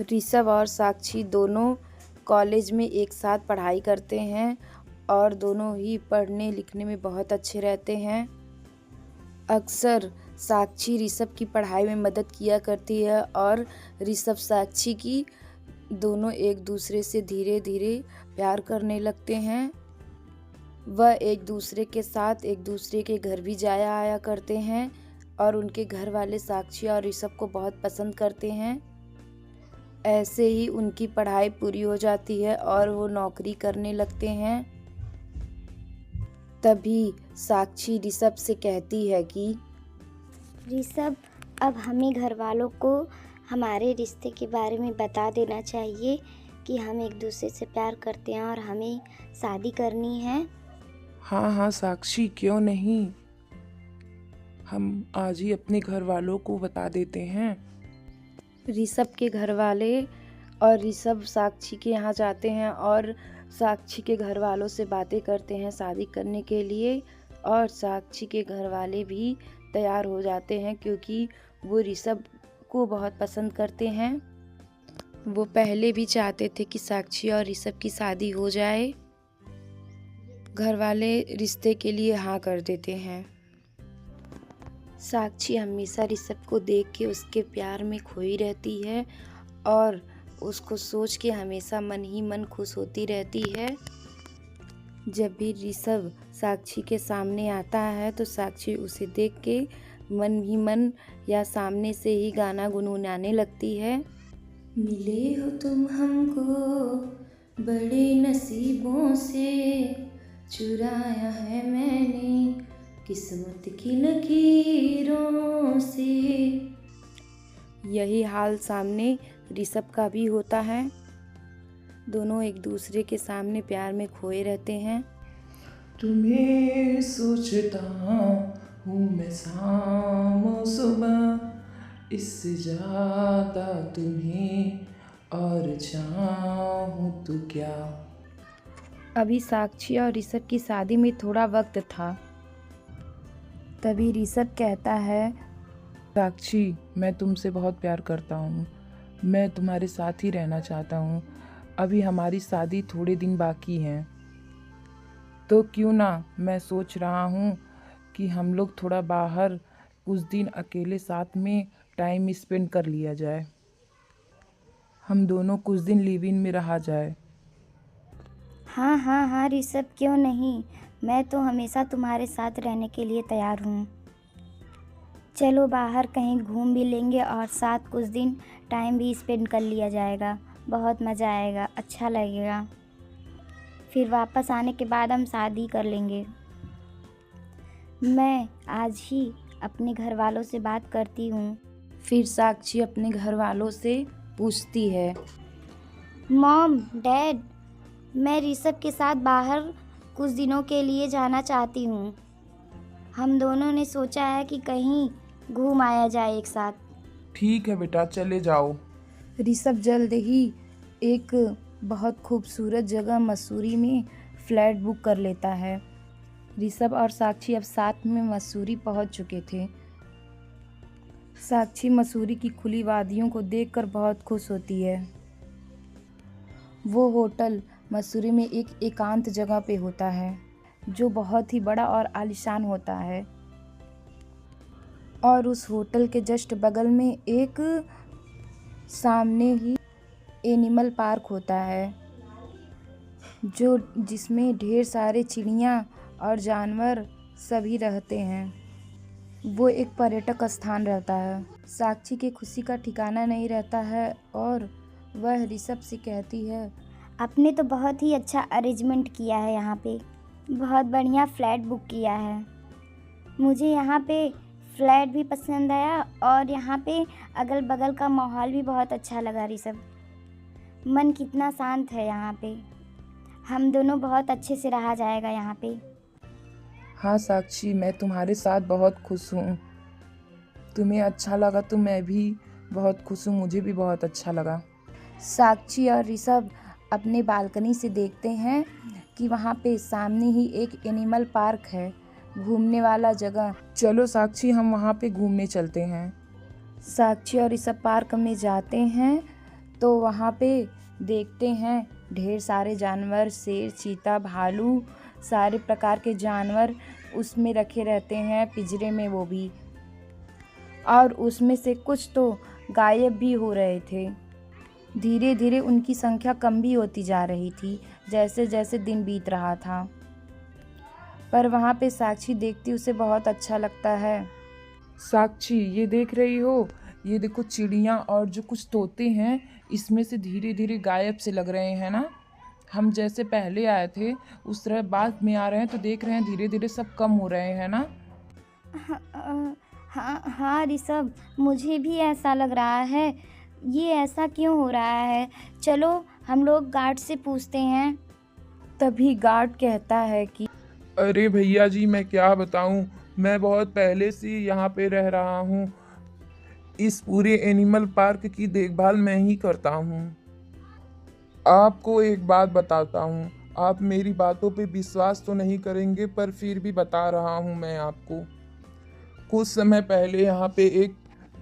ऋषभ और साक्षी दोनों कॉलेज में एक साथ पढ़ाई करते हैं और दोनों ही पढ़ने लिखने में बहुत अच्छे रहते हैं। अक्सर साक्षी ऋषभ की पढ़ाई में मदद किया करती है और ऋषभ साक्षी की। दोनों एक दूसरे से धीरे धीरे प्यार करने लगते हैं। वह एक दूसरे के साथ एक दूसरे के घर भी जाया आया करते हैं और उनके घर वाले साक्षी और ऋषभ को बहुत पसंद करते हैं। ऐसे ही उनकी पढ़ाई पूरी हो जाती है और वो नौकरी करने लगते हैं। तभी साक्षी ऋषभ से कहती है कि ऋषभ, अब हमें घर वालों को हमारे रिश्ते के बारे में बता देना चाहिए कि हम एक दूसरे से प्यार करते हैं और हमें शादी करनी है। हाँ हाँ साक्षी, क्यों नहीं। हम आज ही अपने घर वालों को बता देते हैं। ऋषभ के घर वाले और ऋषभ साक्षी के यहाँ जाते हैं और साक्षी के घर वालों से बातें करते हैं शादी करने के लिए। और साक्षी के घर वाले भी तैयार हो जाते हैं क्योंकि वो ऋषभ को बहुत पसंद करते हैं। वो पहले भी चाहते थे कि साक्षी और ऋषभ की शादी हो जाए। घर वाले रिश्ते के लिए हाँ कर देते हैं। साक्षी हमेशा ऋषभ को देख के उसके प्यार में खोई रहती है और उसको सोच के हमेशा मन ही मन खुश होती रहती है। जब भी ऋषभ साक्षी के सामने आता है तो साक्षी उसे देख के मन ही मन या सामने से ही गाना गुनगुनाने लगती है। मिले हो तुम हमको बड़े नसीबों से, चुराया है मैंने किस्मत की लकीरों से। यही हाल सामने ऋषभ का भी होता है। दोनों एक दूसरे के सामने प्यार में खोए रहते हैं। तुम्हें सोचता हूँ मैं शाम और सुबह, इससे ज़्यादा तुम्हें और चाहूँ तो क्या। अभी साक्षी और ऋषभ की शादी में थोड़ा वक्त था। तभी ऋषभ कहता है, साक्षी, मैं तुमसे बहुत प्यार करता हूँ। मैं तुम्हारे साथ ही रहना चाहता हूँ। अभी हमारी शादी थोड़े दिन बाकी हैं, तो क्यों ना मैं सोच रहा हूँ कि हम लोग थोड़ा बाहर कुछ दिन अकेले साथ में टाइम स्पेंड कर लिया जाए। हम दोनों कुछ दिन लिव इन में रहा जाए। हाँ हाँ हाँ ऋषभ, क्यों नहीं। मैं तो हमेशा तुम्हारे साथ रहने के लिए तैयार हूँ। चलो बाहर कहीं घूम भी लेंगे और साथ कुछ दिन टाइम भी स्पेंड कर लिया जाएगा। बहुत मज़ा आएगा, अच्छा लगेगा। फिर वापस आने के बाद हम शादी कर लेंगे। मैं आज ही अपने घर वालों से बात करती हूँ। फिर साक्षी अपने घर वालों से पूछती है, मॉम, डैड, मैं ऋषभ के साथ बाहर कुछ दिनों के लिए जाना चाहती हूँ। हम दोनों ने सोचा है कि कहीं घूम आया जाए एक साथ। ठीक है बेटा, चले जाओ। ऋषभ जल्द ही एक बहुत खूबसूरत जगह मसूरी में फ्लैट बुक कर लेता है। ऋषभ और साक्षी अब साथ में मसूरी पहुंच चुके थे। साक्षी मसूरी की खुली वादियों को देखकर बहुत खुश होती है। वो होटल मसूरी में एक एकांत जगह पे होता है जो बहुत ही बड़ा और आलीशान होता है। और उस होटल के जस्ट बगल में एक सामने ही एनिमल पार्क होता है जिसमें ढेर सारे चिड़िया और जानवर सभी रहते हैं। वो एक पर्यटक स्थान रहता है। साक्षी की खुशी का ठिकाना नहीं रहता है और वह ऋषभ से कहती है, आपने तो बहुत ही अच्छा अरेंजमेंट किया है, यहाँ पे बहुत बढ़िया फ्लैट बुक किया है। मुझे यहाँ पे फ्लैट भी पसंद आया और यहाँ पे अगल बगल का माहौल भी बहुत अच्छा लगा ऋषभ। मन कितना शांत है यहाँ पे। हम दोनों बहुत अच्छे से रहा जाएगा यहाँ पे। हाँ साक्षी, मैं तुम्हारे साथ बहुत खुश हूँ। तुम्हें अच्छा लगा तो मैं भी बहुत खुश हूँ, मुझे भी बहुत अच्छा लगा। साक्षी और ऋषभ अपने बालकनी से देखते हैं कि वहाँ पे सामने ही एक एनिमल पार्क है, घूमने वाला जगह। चलो साक्षी, हम वहाँ पे घूमने चलते हैं। साक्षी और ऋषभ पार्क में जाते हैं तो वहाँ पे देखते हैं ढेर सारे जानवर, शेर, चीता, भालू, सारे प्रकार के जानवर उसमें रखे रहते हैं पिंजरे में, वो भी। और उसमें से कुछ तो गायब भी हो रहे थे। धीरे धीरे उनकी संख्या कम भी होती जा रही थी जैसे जैसे दिन बीत रहा था। पर वहाँ पे साक्षी देखती उसे बहुत अच्छा लगता है। साक्षी, ये देख रही हो, ये देखो चिड़िया और जो कुछ तोते हैं, इसमें से धीरे धीरे गायब से लग रहे हैं ना। हम जैसे पहले आए थे उस तरह बाद में आ रहे हैं, तो देख रहे हैं धीरे धीरे सब कम हो रहे हैं ना। हाँ हाँ ऋषभ, मुझे भी ऐसा लग रहा है। ये ऐसा क्यों हो रहा है? चलो हम लोग गार्ड से पूछते हैं। तभी गार्ड कहता है कि अरे भैया जी, मैं क्या बताऊं, मैं बहुत पहले से यहाँ पे रह रहा हूँ। इस पूरे एनिमल पार्क की देखभाल मैं ही करता हूँ। आपको एक बात बताता हूँ, आप मेरी बातों पे विश्वास तो नहीं करेंगे, पर फिर भी बता रहा हूँ मैं आपको। कुछ समय पहले यहाँ पे एक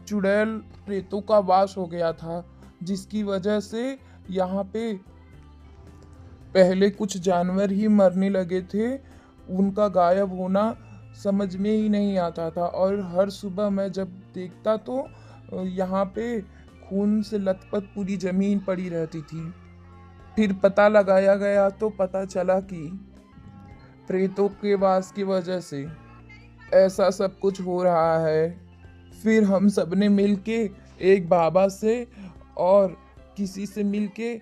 चुड़ैल प्रेतों का वास हो गया था, जिसकी वजह से यहाँ पे पहले कुछ जानवर ही मरने लगे थे। उनका गायब होना समझ में ही नहीं आता था, और हर सुबह मैं जब देखता तो यहाँ पे खून से लथपथ पूरी जमीन पड़ी रहती थी। फिर पता लगाया गया तो पता चला कि प्रेतों के वास की वजह से ऐसा सब कुछ हो रहा है। फिर हम सब ने मिलके एक बाबा से और किसी से मिलके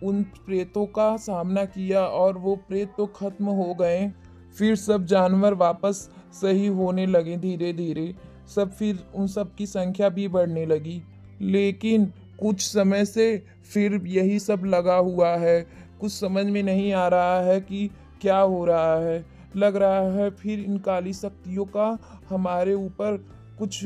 उन प्रेतों का सामना किया, और वो प्रेत तो खत्म हो गए। फिर सब जानवर वापस सही होने लगे धीरे धीरे सब। फिर उन सब की संख्या भी बढ़ने लगी। लेकिन कुछ समय से फिर यही सब लगा हुआ है। कुछ समझ में नहीं आ रहा है कि क्या हो रहा है। लग रहा है फिर इन काली शक्तियों का हमारे ऊपर कुछ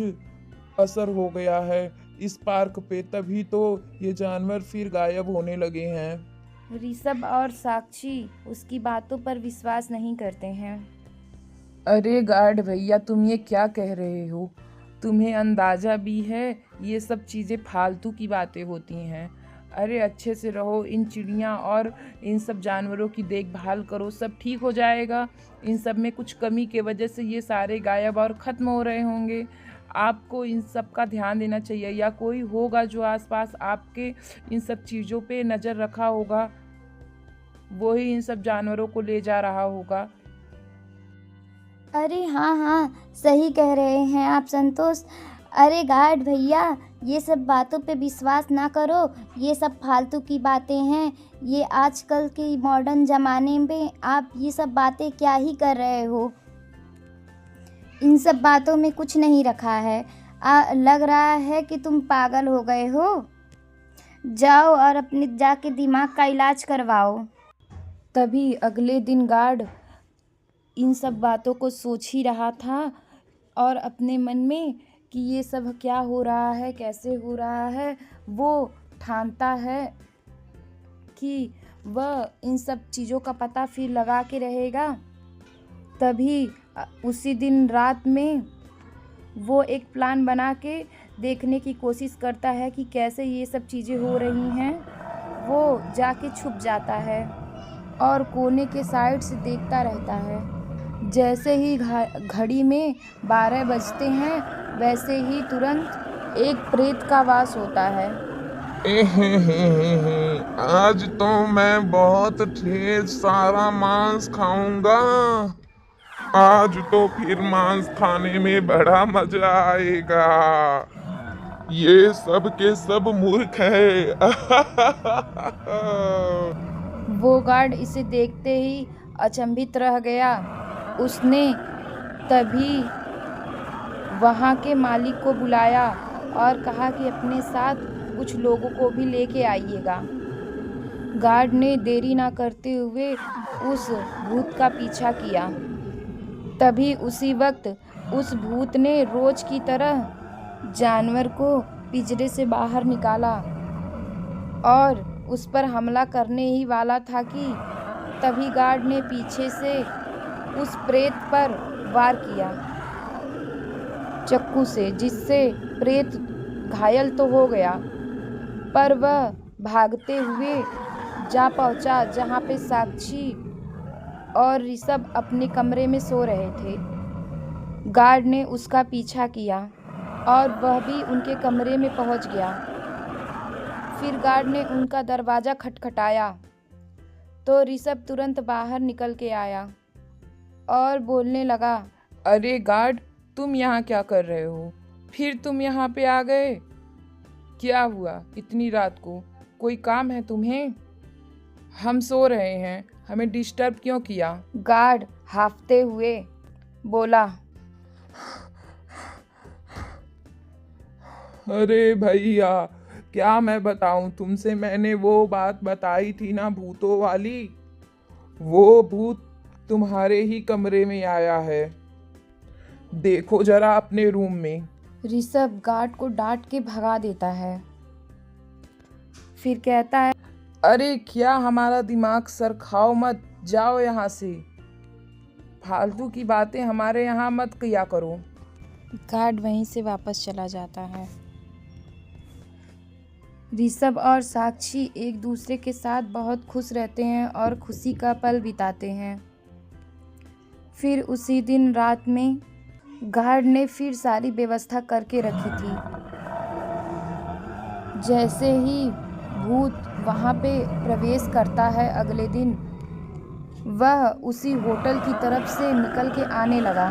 असर हो गया है इस पार्क पे, तभी तो ये जानवर फिर गायब होने लगे हैं। ऋषभ और साक्षी उसकी बातों पर विश्वास नहीं करते हैं। अरे गार्ड भैया, तुम ये क्या कह रहे हो? तुम्हें अंदाज़ा भी है ये सब चीज़ें फालतू की बातें होती हैं। अरे अच्छे से रहो, इन चिड़िया और इन सब जानवरों की देखभाल करो, सब ठीक हो जाएगा। इन सब में कुछ कमी के वजह से ये सारे गायब और ख़त्म हो रहे होंगे। आपको इन सब का ध्यान देना चाहिए, या कोई होगा जो आसपास आपके इन सब चीज़ों पे नज़र रखा होगा, वही इन सब जानवरों को ले जा रहा होगा। अरे हाँ हाँ, सही कह रहे हैं आप संतोष। अरे गार्ड भैया, ये सब बातों पे विश्वास ना करो, ये सब फालतू की बातें हैं। ये आजकल के मॉडर्न ज़माने में आप ये सब बातें क्या ही कर रहे हो? इन सब बातों में कुछ नहीं रखा है। लग रहा है कि तुम पागल हो गए हो। जाओ और अपने जाके दिमाग का इलाज करवाओ। तभी अगले दिन गार्ड इन सब बातों को सोच ही रहा था, और अपने मन में कि ये सब क्या हो रहा है, कैसे हो रहा है, वो ठानता है कि वह इन सब चीज़ों का पता फिर लगा के रहेगा। तभी उसी दिन रात में वो एक प्लान बना के देखने की कोशिश करता है कि कैसे ये सब चीज़ें हो रही हैं। वो जाके छुप जाता है और कोने के साइड से देखता रहता है। जैसे ही घड़ी में 12 बजते हैं, वैसे ही तुरंत एक प्रेत का वास होता है। आज तो मैं बहुत ढेर सारा मांस खाऊंगा। आज तो फिर मांस खाने में बड़ा मजा आएगा। ये सब के सब मूर्ख है। वो गार्ड इसे देखते ही अचंभित रह गया। उसने तभी वहाँ के मालिक को बुलाया और कहा कि अपने साथ कुछ लोगों को भी लेके आइएगा। गार्ड ने देरी ना करते हुए उस भूत का पीछा किया। तभी उसी वक्त उस भूत ने रोज की तरह जानवर को पिंजरे से बाहर निकाला और उस पर हमला करने ही वाला था कि तभी गार्ड ने पीछे से उस प्रेत पर वार किया चक्कू से, जिससे प्रेत घायल तो हो गया, पर वह भागते हुए जा पहुंचा जहां पे साक्षी और ऋषभ अपने कमरे में सो रहे थे। गार्ड ने उसका पीछा किया और वह भी उनके कमरे में पहुंच गया। फिर गार्ड ने उनका दरवाज़ा खटखटाया तो ऋषभ तुरंत बाहर निकल के आया और बोलने लगा, अरे गार्ड, तुम यहाँ क्या कर रहे हो? फिर तुम यहाँ पे आ गए? क्या हुआ इतनी रात को? कोई काम है तुम्हें? हम सो रहे हैं, हमें डिस्टर्ब क्यों किया? गार्ड हांफते हुए बोला, अरे भैया, क्या मैं बताऊं तुमसे, मैंने वो बात बताई थी ना भूतों वाली। वो भूत तुम्हारे ही कमरे में आया है, देखो जरा अपने रूम में। ऋषभ गार्ड को डांट के भगा देता है। फिर कहता है, अरे क्या हमारा दिमाग सर खाओ मत, जाओ यहाँ से। फालतू की बातें हमारे यहाँ मत किया करो। गार्ड वहीं से वापस चला जाता है। ऋषभ और साक्षी एक दूसरे के साथ बहुत खुश रहते हैं और खुशी का पल बिताते हैं। फिर उसी दिन रात में गार्ड ने फिर सारी व्यवस्था करके रखी थी। जैसे ही भूत वहाँ पे प्रवेश करता है अगले दिन, वह उसी होटल की तरफ से निकल के आने लगा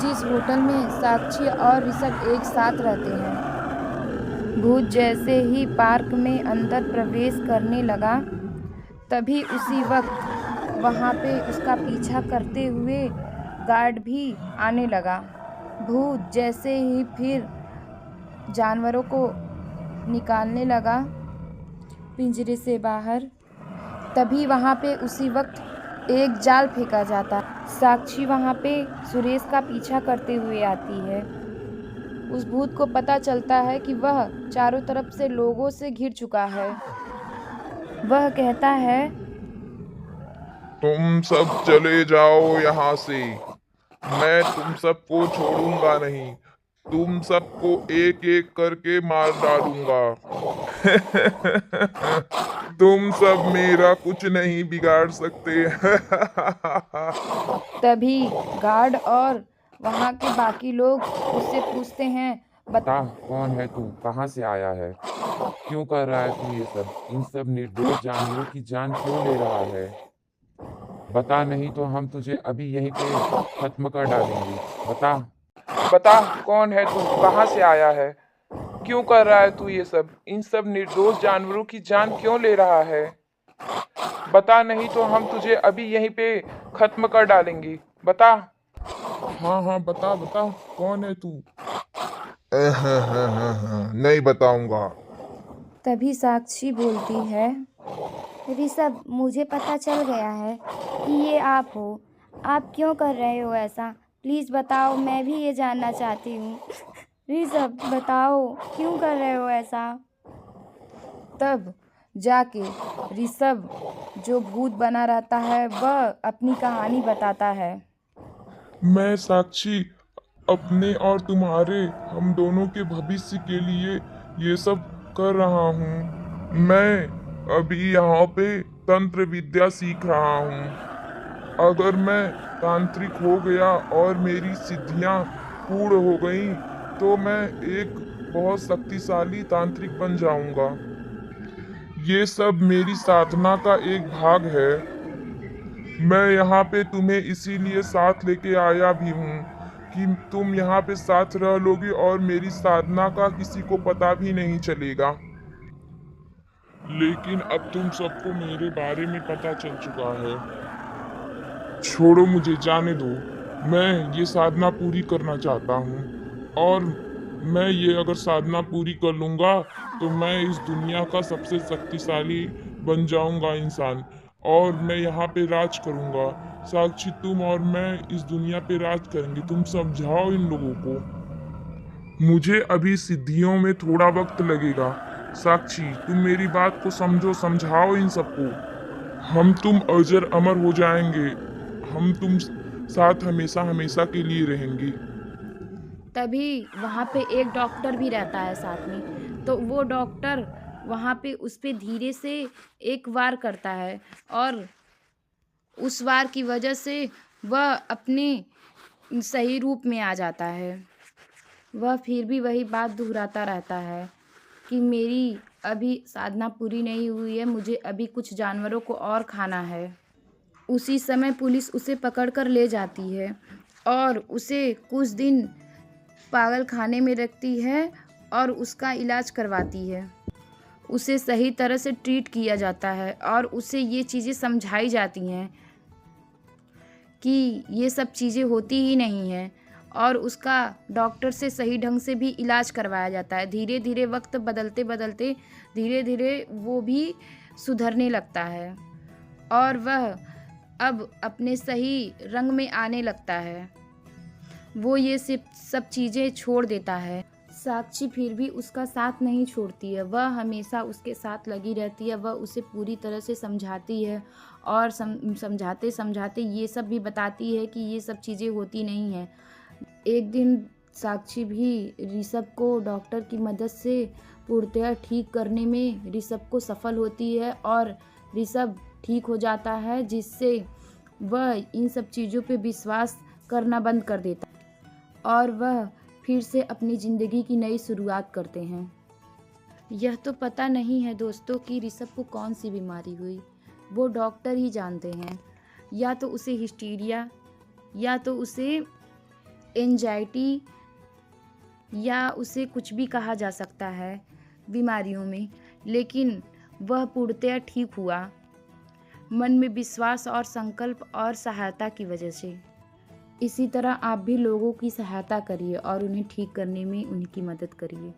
जिस होटल में साक्षी और ऋषभ एक साथ रहते हैं। भूत जैसे ही पार्क में अंदर प्रवेश करने लगा, तभी उसी वक्त वहाँ पे उसका पीछा करते हुए गार्ड भी आने लगा। भूत जैसे ही फिर जानवरों को निकालने लगा पिंजरे से बाहर, तभी वहाँ पे उसी वक्त एक जाल फेंका जाता। साक्षी वहाँ पे सुरेश का पीछा करते हुए आती है। उस भूत को पता चलता है कि वह चारों तरफ से लोगों से घिर चुका है। वह कहता है, तुम सब चले जाओ यहाँ से, मैं तुम सबको छोड़ूंगा नहीं, तुम सबको एक एक करके मार डालूंगा। तुम सब मेरा कुछ नहीं बिगाड़ सकते। तभी गार्ड और वहाँ के बाकी लोग उससे पूछते हैं, बता कौन है तू, कहाँ से आया है, क्यों कर रहा है तू ये सब, इन सब निर्दोष जानवरों की जान क्यों ले रहा है? बता, नहीं तो हम तुझे अभी यहीं पे खत्म कर डालेंगे। बता। बता कौन है तू, कहाँ से आया है, क्यों कर रहा है तू ये सब, इन सब निर्दोष जानवरों की जान क्यों ले रहा है? बता, नहीं तो हम तुझे अभी यहीं पे खत्म कर डालेंगे। बता। हाँ हाँ बता बता, कौन है तू? नहीं बताऊंगा। तभी साक्षी बोलती है, ऋषभ, मुझे पता चल गया है कि ये आप हो। आप क्यों कर रहे हो ऐसा? प्लीज़ बताओ, मैं भी ये जानना चाहती हूँ। ऋषभ बताओ, क्यों कर रहे हो ऐसा? तब जाके ऋषभ जो भूत बना रहता है वह अपनी कहानी बताता है। मैं साक्षी अपने और तुम्हारे, हम दोनों के भविष्य के लिए ये सब कर रहा हूँ। मैं अभी यहाँ पे तंत्र विद्या सीख रहा हूँ। अगर मैं तांत्रिक हो गया और मेरी सिद्धियाँ पूर्ण हो गई तो मैं एक बहुत शक्तिशाली तांत्रिक बन जाऊंगा। ये सब मेरी साधना का एक भाग है। मैं यहाँ पे तुम्हें इसीलिए साथ लेके आया भी हूँ कि तुम यहाँ पे साथ रह लोगे और मेरी साधना का किसी को पता भी नहीं चलेगा। लेकिन अब तुम सबको मेरे बारे में पता चल चुका है। छोड़ो, मुझे जाने दो। मैं ये साधना पूरी करना चाहता हूँ और मैं ये अगर साधना पूरी कर लूँगा तो मैं इस दुनिया का सबसे शक्तिशाली बन जाऊँगा इंसान, और मैं यहाँ पे राज करूँगा। साक्षी, तुम और मैं इस दुनिया पे राज करेंगे। तुम समझाओ इन लोगों को। मुझे अभी सिद्धियों में थोड़ा वक्त लगेगा। साक्षी, तुम मेरी बात को समझो, समझाओ इन सबको। हम तुम अजर अमर हो जाएंगे। हम तुम साथ हमेशा हमेशा के लिए रहेंगे। तभी वहाँ पे एक डॉक्टर भी रहता है साथ में। तो वो डॉक्टर वहाँ पे उस पे धीरे से एक वार करता है और उस वार की वजह से वह अपने सही रूप में आ जाता है। वह फिर भी वही बात दोहराता रहता है कि मेरी अभी साधना पूरी नहीं हुई है, मुझे अभी कुछ जानवरों को और खाना है। उसी समय पुलिस उसे पकड़ कर ले जाती है और उसे कुछ दिन पागल खाने में रखती है और उसका इलाज करवाती है। उसे सही तरह से ट्रीट किया जाता है और उसे ये चीज़ें समझाई जाती हैं कि ये सब चीज़ें होती ही नहीं हैं और उसका डॉक्टर से सही ढंग से भी इलाज करवाया जाता है। धीरे धीरे वक्त बदलते बदलते धीरे धीरे वो भी सुधरने लगता है और वह अब अपने सही रंग में आने लगता है। वो ये सब चीज़ें छोड़ देता है। साक्षी फिर भी उसका साथ नहीं छोड़ती है, वह हमेशा उसके साथ लगी रहती है। वह उसे पूरी तरह से समझाती है और समझाते समझाते ये सब भी बताती है कि ये सब चीज़ें होती नहीं हैं। एक दिन साक्षी भी ऋषभ को डॉक्टर की मदद से पूर्णतः ठीक करने में ऋषभ को सफल होती है और ऋषभ ठीक हो जाता है, जिससे वह इन सब चीज़ों पे विश्वास करना बंद कर देता है और वह फिर से अपनी ज़िंदगी की नई शुरुआत करते हैं। यह तो पता नहीं है दोस्तों कि ऋषभ को कौन सी बीमारी हुई, वो डॉक्टर ही जानते हैं। या तो उसे हिस्टीरिया, या तो उसे एंजाइटी, या उसे कुछ भी कहा जा सकता है बीमारियों में, लेकिन वह पूर्णतः ठीक हुआ मन में विश्वास और संकल्प और सहायता की वजह से। इसी तरह आप भी लोगों की सहायता करिए और उन्हें ठीक करने में उनकी मदद करिए।